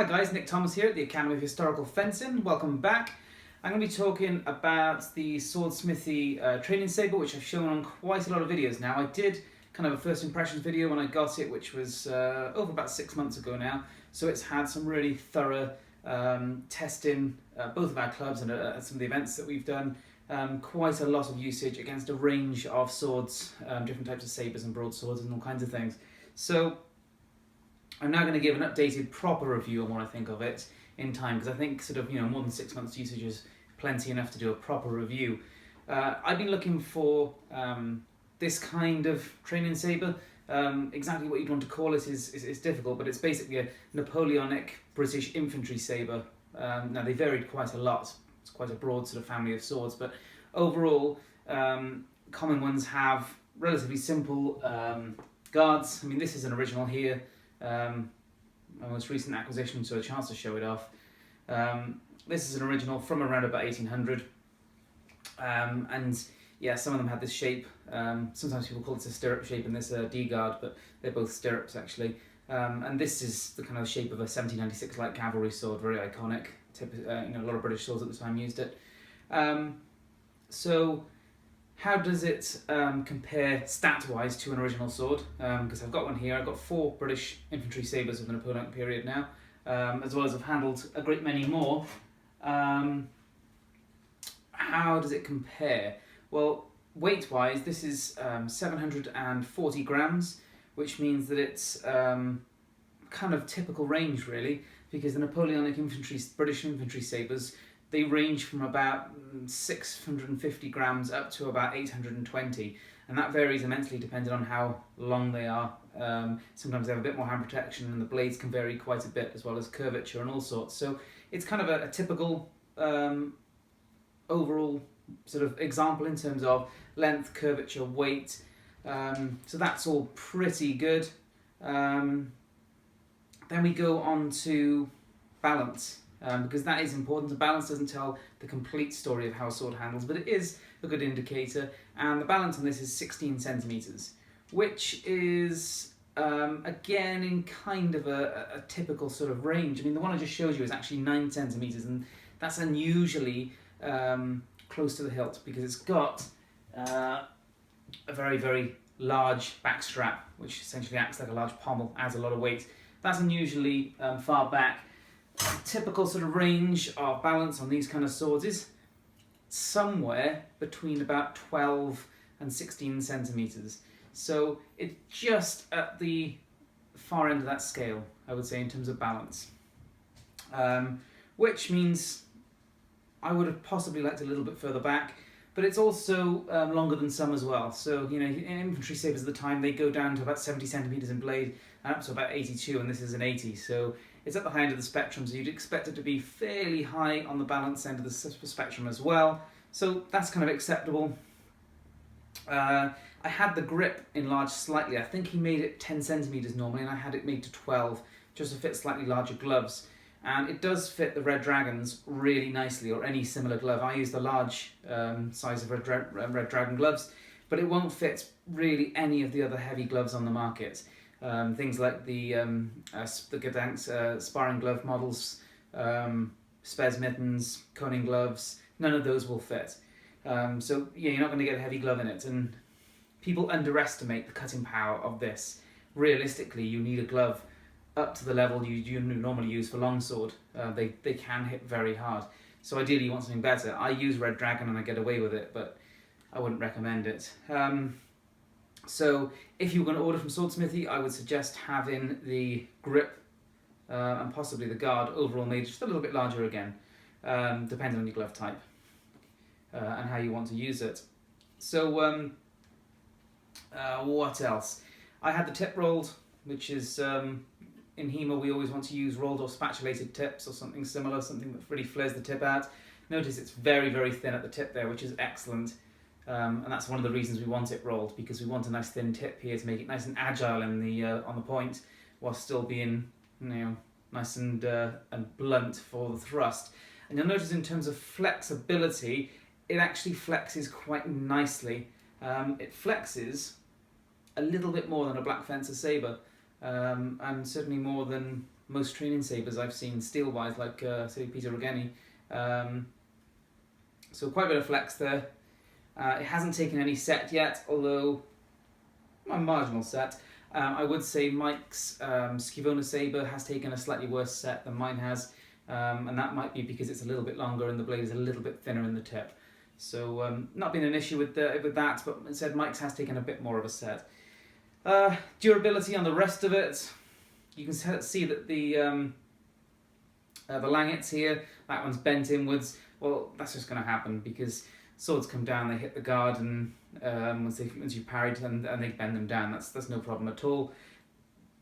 Hi guys, Nick Thomas here at the Academy of Historical Fencing. Welcome back. I'm going to be talking about the Swordsmithy Training Sabre, which I've shown on quite a lot of videos now. I did kind of a first impressions video when I got it, which was over about 6 months ago now. So it's had some really thorough testing, both of our clubs and some of the events that we've done. Quite a lot of usage against a range of swords, different types of sabres and broadswords and all kinds of things. So I'm now going to give an updated, proper review on what I think of it in time, because I think more than 6 months usage is plenty enough to do a proper review. I've been looking for this kind of training sabre. Exactly what you'd want to call it is difficult, but it's basically a Napoleonic British infantry sabre. Now they varied quite a lot. It's quite a broad sort of family of swords, but overall, common ones have relatively simple guards. I mean, this is an original here. My most recent acquisition, so a chance to show it off. This is an original from around about 1800, and yeah, some of them had this shape. Sometimes people call it a stirrup shape, and this a D-guard, but they're both stirrups actually. And this is the kind of shape of a 1796 light cavalry sword, very iconic. A lot of British swords at the time used it. So how does it compare stat-wise to an original sword? Because I've got one here. I've got 4 British infantry sabres of the Napoleonic period now, as well as I've handled a great many more. How does it compare? Well, weight-wise, this is 740 grams, which means that it's kind of typical range, really, because the Napoleonic British infantry sabres, they range from about 650 grams up to about 820, and that varies immensely depending on how long they are. Sometimes they have a bit more hand protection, and the blades can vary quite a bit, as well as curvature and all sorts. So it's kind of a typical overall sort of example in terms of length, curvature, weight. So that's all pretty good. Then we go on to balance. Because that is important. The balance doesn't tell the complete story of how a sword handles, but it is a good indicator. And the balance on this is 16 centimeters, which is again in kind of a typical sort of range. I mean, the one I just showed you is actually 9 centimeters, and that's unusually close to the hilt, because it's got a very, very large back strap, which essentially acts like a large pommel, adds a lot of weight. That's unusually far back. Typical sort of range of balance on these kind of swords is somewhere between about 12 and 16 centimeters. So it's just at the far end of that scale, I would say, in terms of balance. Which means I would have possibly liked a little bit further back, but it's also longer than some as well. So, in infantry sabres at the time, they go down to about 70 centimeters in blade and up to about 82, and this is an 80. So it's at the high end of the spectrum, so you'd expect it to be fairly high on the balance end of the spectrum as well. So that's kind of acceptable. I had the grip enlarged slightly. I think he made it 10 centimeters normally, and I had it made to 12, just to fit slightly larger gloves. And it does fit the Red Dragons really nicely, or any similar glove. I use the large size of Red Dragon gloves, but it won't fit really any of the other heavy gloves on the market. Things like the Gdańsk sparring glove models, Swordsmithy Training gloves, none of those will fit. So yeah, you're not going to get a heavy glove in it, and people underestimate the cutting power of this. Realistically, you need a glove up to the level you normally use for longsword. They can hit very hard. So ideally you want something better. I use Red Dragon and I get away with it, but I wouldn't recommend it. So if you were going to order from Swordsmithy, I would suggest having the grip and possibly the guard overall made just a little bit larger again, depending on your glove type and how you want to use it. So what else? I had the tip rolled, which is in HEMA we always want to use rolled or spatulated tips or something similar, something that really flares the tip out. Notice it's very, very thin at the tip there, which is excellent. And that's one of the reasons we want it rolled, because we want a nice thin tip here to make it nice and agile in the on the point, while still being nice and blunt for the thrust. And you'll notice in terms of flexibility, it actually flexes quite nicely. It flexes a little bit more than a black fencer sabre, and certainly more than most training sabres I've seen steel-wise, like say Peter Regeni. So quite a bit of flex there. It hasn't taken any set yet, although a marginal set. I would say Mike's Schiavone sabre has taken a slightly worse set than mine has, and that might be because it's a little bit longer and the blade is a little bit thinner in the tip. So not been an issue with that, but instead Mike's has taken a bit more of a set. Durability on the rest of it, you can see that the langets here, that one's bent inwards. Well, that's just going to happen because swords come down, they hit the guard, and once you parried, and they bend them down. That's no problem at all.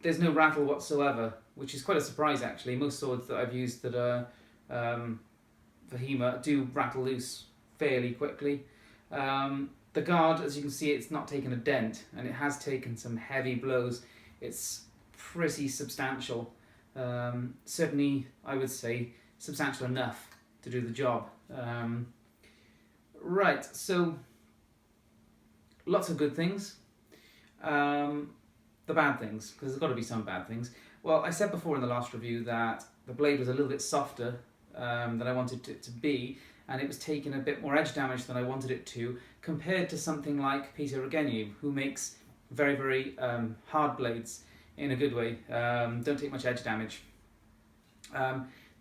There's no rattle whatsoever, which is quite a surprise actually. Most swords that I've used that are for HEMA do rattle loose fairly quickly. The guard, as you can see, it's not taken a dent, and it has taken some heavy blows. It's pretty substantial. Certainly, I would say, substantial enough to do the job. Right, so lots of good things. The bad things, because there's got to be some bad things. Well, I said before in the last review that the blade was a little bit softer than I wanted it to be, and it was taking a bit more edge damage than I wanted it to, compared to something like Peter Regeni, who makes very, very hard blades in a good way. Don't take much edge damage.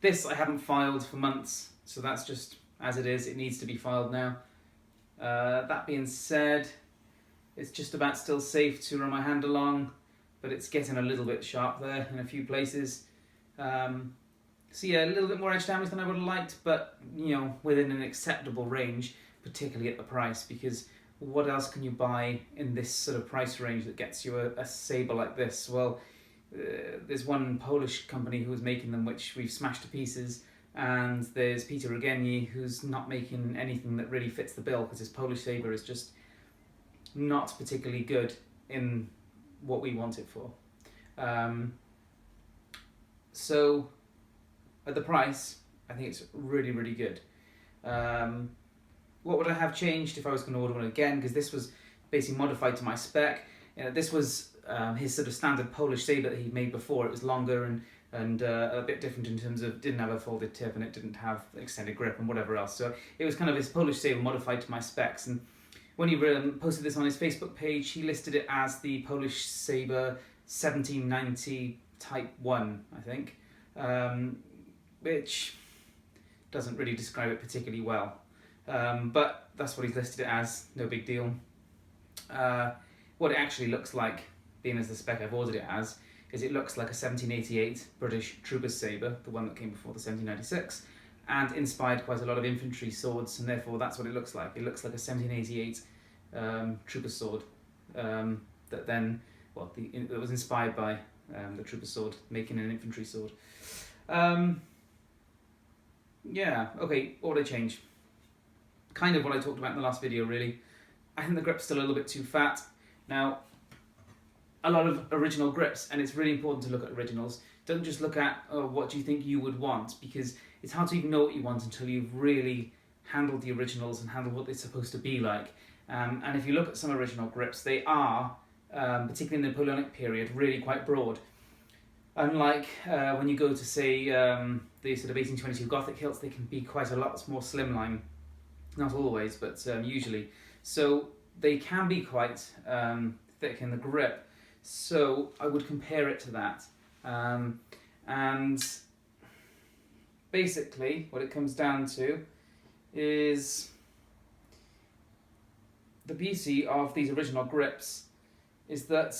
This I haven't filed for months, so that's just as it is. It needs to be filed now. That being said, it's just about still safe to run my hand along, but it's getting a little bit sharp there in a few places. So yeah, a little bit more edge damage than I would have liked, but you know, within an acceptable range, particularly at the price, because what else can you buy in this sort of price range that gets you a sabre like this? Well, there's one Polish company who was making them, which we've smashed to pieces, and there's Peter Regeni, who's not making anything that really fits the bill, because his Polish sabre is just not particularly good in what we want it for. So at the price, I think it's really, really good. What would I have changed if I was going to order one again? Because this was basically modified to my spec. This was his sort of standard Polish sabre that he made before. It was longer and a bit different in terms of didn't have a folded tip and it didn't have extended grip and whatever else. So it was kind of his Polish sabre modified to my specs. And when he posted this on his Facebook page, he listed it as the Polish sabre 1790 Type 1, I think, which doesn't really describe it particularly well. But that's what he's listed it as, no big deal. What it actually looks like, being as the spec I've ordered it as, is it looks like a 1788 British Trooper's sabre, the one that came before the 1796, and inspired quite a lot of infantry swords, and therefore that's what it looks like. It looks like a 1788 Trooper's sword that then, well, it was inspired by the Trooper's sword, making an infantry sword. Yeah, okay, what would I change? Kind of what I talked about in the last video, really. I think the grip's still a little bit too fat. Now, a lot of original grips, and it's really important to look at originals. Don't just look at what do you think you would want, because it's hard to even know what you want until you've really handled the originals and handled what they're supposed to be like. And if you look at some original grips, they are, particularly in the Napoleonic period, really quite broad. Unlike when you go to, say, the sort of 1822 Gothic hilts, they can be quite a lot more slimline. Not always, but usually. So they can be quite thick in the grip. So I would compare it to that. And basically what it comes down to is the beauty of these original grips is that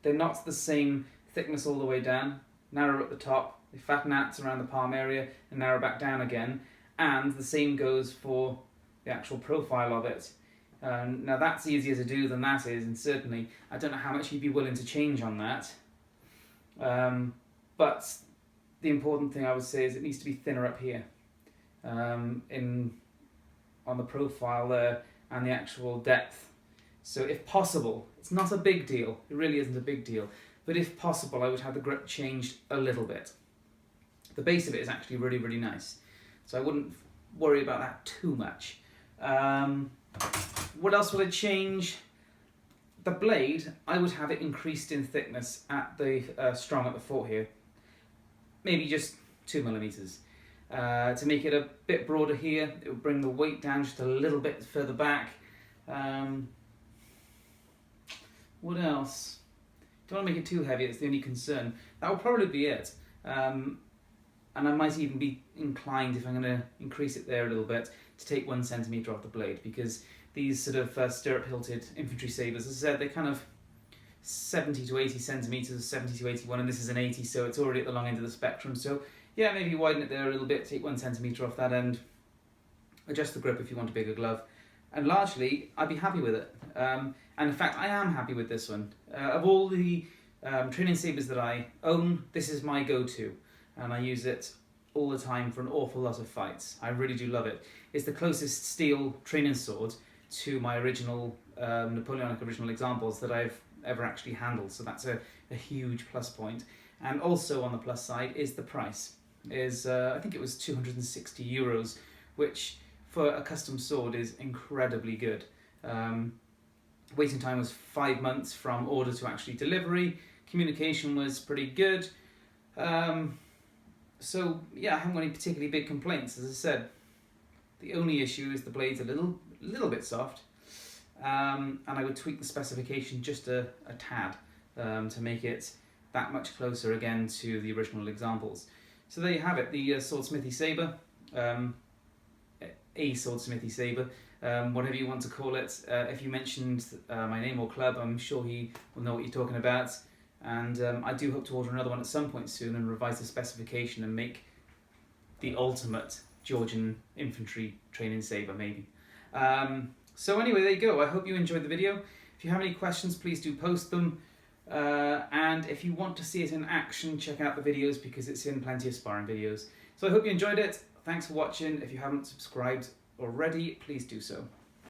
they're not the same thickness all the way down, narrow at the top, they fatten out around the palm area and narrow back down again, and the same goes for the actual profile of it. Now that's easier to do than that is, and certainly I don't know how much you'd be willing to change on that, but the important thing I would say is it needs to be thinner up here on the profile there and the actual depth. So if possible, it's not a big deal, it really isn't a big deal, but if possible I would have the grip changed a little bit. The base of it is actually really, really nice, so I wouldn't worry about that too much. What else would I change? The blade, I would have it increased in thickness at the strong at the fort here. maybe just 2mm. To make it a bit broader here, it will bring the weight down just a little bit further back. What else? Don't want to make it too heavy, it's the only concern. That will probably be it. And I might even be inclined, if I'm going to increase it there a little bit, to take 1cm off the blade, because these sort of stirrup hilted infantry sabres, as I said, they're kind of 70 to 80 centimeters, 70 to 81, and this is an 80, so it's already at the long end of the spectrum. So yeah, maybe widen it there a little bit, take 1cm off that end, adjust the grip if you want a bigger glove, and largely I'd be happy with it. And in fact, I am happy with this one. Of all the training sabres that I own, this is my go-to, and I use it all the time for an awful lot of fights. I really do love it. It's the closest steel training sword to my original Napoleonic original examples that I've ever actually handled, so that's a huge plus point. And also on the plus side is the price. I think it was €260, which for a custom sword is incredibly good. Waiting time was 5 months from order to actually delivery. Communication was pretty good. So yeah, I haven't got any particularly big complaints. As I said, the only issue is the blade's a little bit soft, and I would tweak the specification just a tad to make it that much closer again to the original examples. So there you have it, the Swordsmithy Sabre, a Swordsmithy Sabre, whatever you want to call it. If you mentioned my name or club, I'm sure he will know what you're talking about. And I do hope to order another one at some point soon and revise the specification and make the ultimate Georgian infantry training sabre, maybe. So anyway, there you go. I hope you enjoyed the video. If you have any questions, please do post them. And if you want to see it in action, check out the videos, because it's in plenty of sparring videos. So I hope you enjoyed it. Thanks for watching. If you haven't subscribed already, please do so.